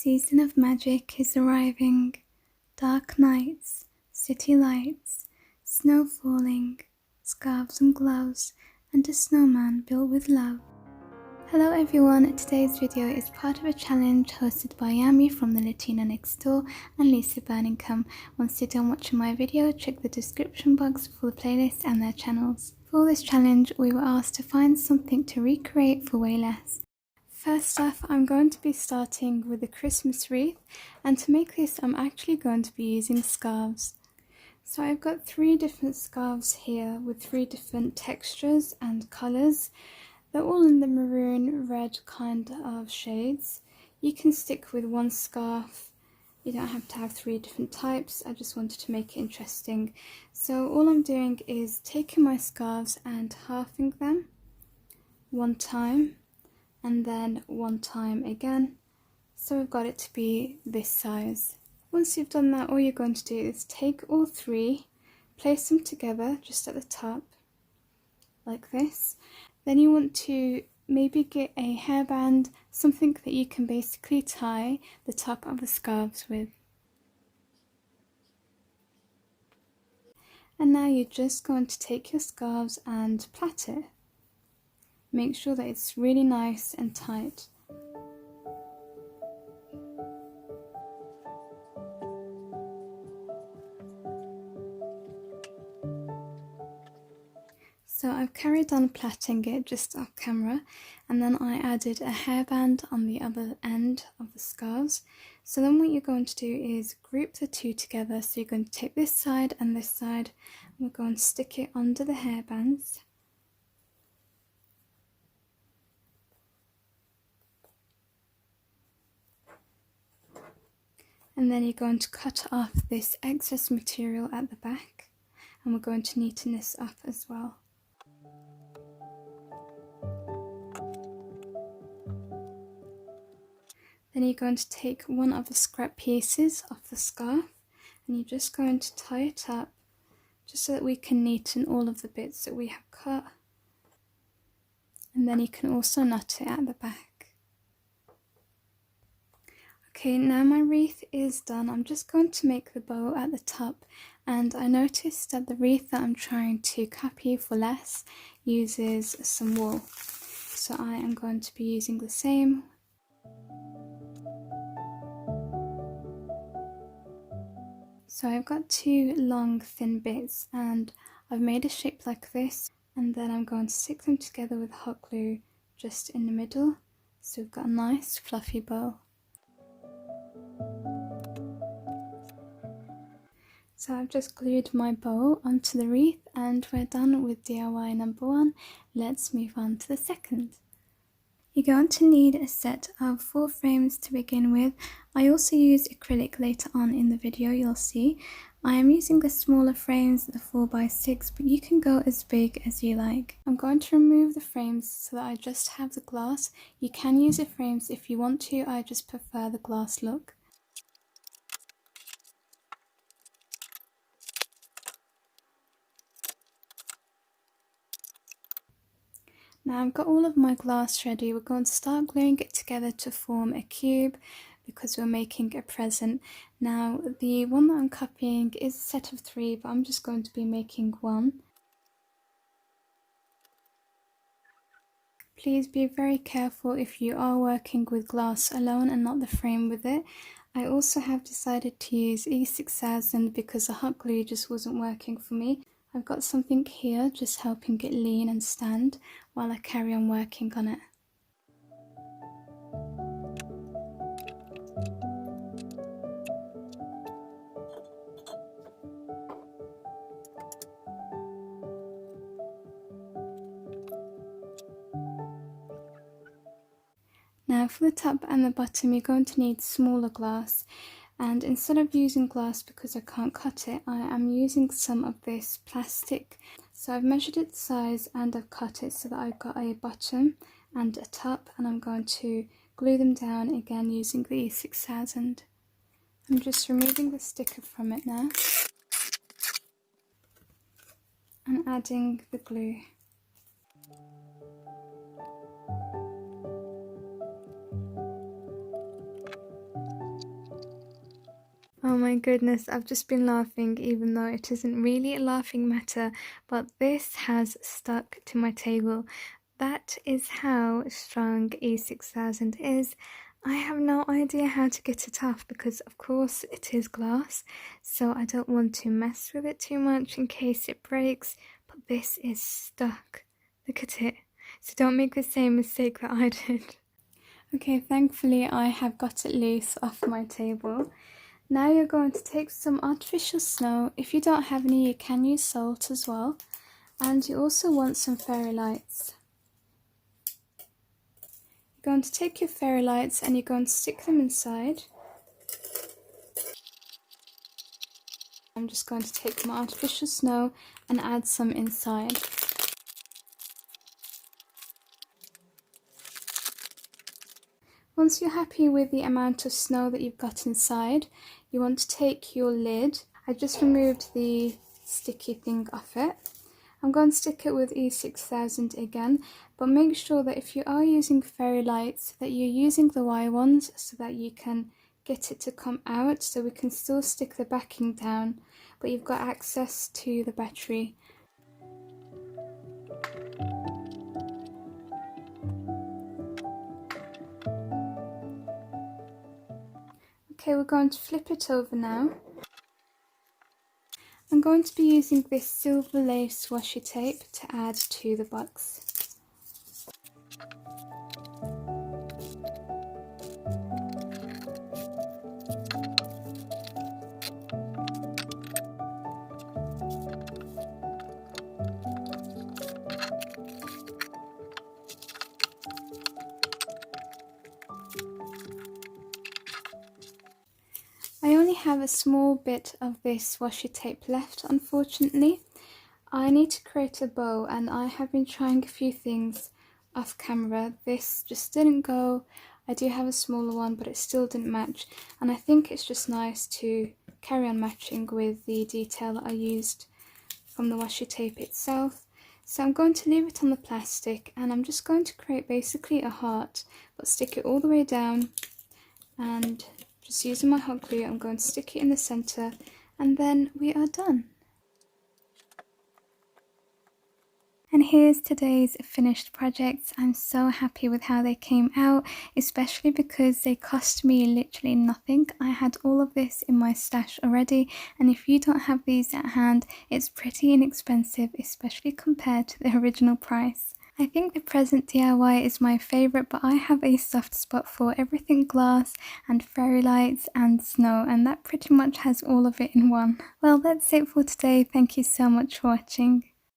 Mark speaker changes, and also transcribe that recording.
Speaker 1: season of magic is arriving. Dark nights, city lights, snow falling, scarves and gloves, and a snowman built with love. Hello everyone, today's video is part of a challenge hosted by Yami from the Latina next door and Lisa Burningham. Once you're done watching my video, check the description box for the playlist and their channels. For this challenge, we were asked to find something to recreate for way less. First off, I'm going to be starting with the Christmas wreath, and to make this I'm actually going to be using scarves. So I've got 3 different scarves here with 3 different textures and colours. They're all in the maroon red kind of shades. You can stick with 1 scarf, you don't have to have 3 different types. I just wanted to make it interesting. So all I'm doing is taking my scarves and halving them 1 time, and then 1 time again, so we've got it to be this size. Once you've done that, all you're going to do is take all 3, place them together just at the top like this. Then you want to maybe get a hairband, something that you can basically tie the top of the scarves with. And now you're just going to take your scarves and plait it. Make sure that it's really nice and tight. So I've carried on plaiting it just off camera, and then I added a hairband on the other end of the scarves. So then what you're going to do is group the 2 together. So you're going to take this side and this side, and we're going to stick it under the hairbands. And then you're going to cut off this excess material at the back, and we're going to neaten this up as well. Then you're going to take one of the scrap pieces off the scarf, and you're just going to tie it up just so that we can neaten all of the bits that we have cut. And then you can also knot it at the back. Okay, now my wreath is done. I'm just going to make the bow at the top, and I noticed that the wreath that I'm trying to copy for less uses some wool. So I am going to be using the same. So I've got 2 long thin bits, and I've made a shape like this, and then I'm going to stick them together with hot glue just in the middle, so we've got a nice fluffy bow. So I've just glued my bow onto the wreath, and we're done with DIY number 1. Let's move on to the second. You're going to need a set of 4 frames to begin with. I also use acrylic later on in the video, you'll see. I am using the smaller frames, the 4x6, but you can go as big as you like. I'm going to remove the frames so that I just have the glass. You can use the frames if you want to, I just prefer the glass look. Now I've got all of my glass ready. We're going to start gluing it together to form a cube because we're making a present. Now the one that I'm copying is a set of 3, but I'm just going to be making 1. Please be very careful if you are working with glass alone and not the frame with it. I also have decided to use E6000 because the hot glue just wasn't working for me. I've got something here just helping it lean and stand while I carry on working on it. Now for the top and the bottom you're going to need smaller glass, and instead of using glass because I can't cut it, I am using some of this plastic. So I've measured its size and I've cut it so that I've got a bottom and a top, and I'm going to glue them down again using the E6000. I'm just removing the sticker from it now and adding the glue. Oh my goodness, I've just been laughing even though it isn't really a laughing matter, but this has stuck to my table. That is how strong E6000 is. I have no idea how to get it off because of course it is glass, so I don't want to mess with it too much in case it breaks, but this is stuck. Look at it. So don't make the same mistake that I did. Okay, thankfully I have got it loose off my table. Now you're going to take some artificial snow. If you don't have any, you can use salt as well. And you also want some fairy lights. You're going to take your fairy lights and you're going to stick them inside. I'm just going to take my artificial snow and add some inside. Once you're happy with the amount of snow that you've got inside, you want to take your lid. I just removed the sticky thing off it. I'm going to stick it with E6000 again, but make sure that if you are using fairy lights that you're using the wire ones so that you can get it to come out, so we can still stick the backing down, but you've got access to the battery. Okay, we're going to flip it over now. I'm going to be using this silver lace washi tape to add to the box. I only have a small bit of this washi tape left, unfortunately. I need to create a bow and I have been trying a few things off camera. This just didn't go. I do have a smaller one, but it still didn't match, and I think it's just nice to carry on matching with the detail that I used from the washi tape itself. So I'm going to leave it on the plastic and I'm just going to create basically a heart, but stick it all the way down, and just using my hot glue I'm going to stick it in the center, and then we are done. And here's today's finished projects. I'm so happy with how they came out, especially because they cost me literally nothing. I had all of this in my stash already, and if you don't have these at hand, it's pretty inexpensive, especially compared to the original price. I think the present DIY is my favourite, but I have a soft spot for everything glass and fairy lights and snow, and that pretty much has all of it in one. Well, that's it for today. Thank you so much for watching.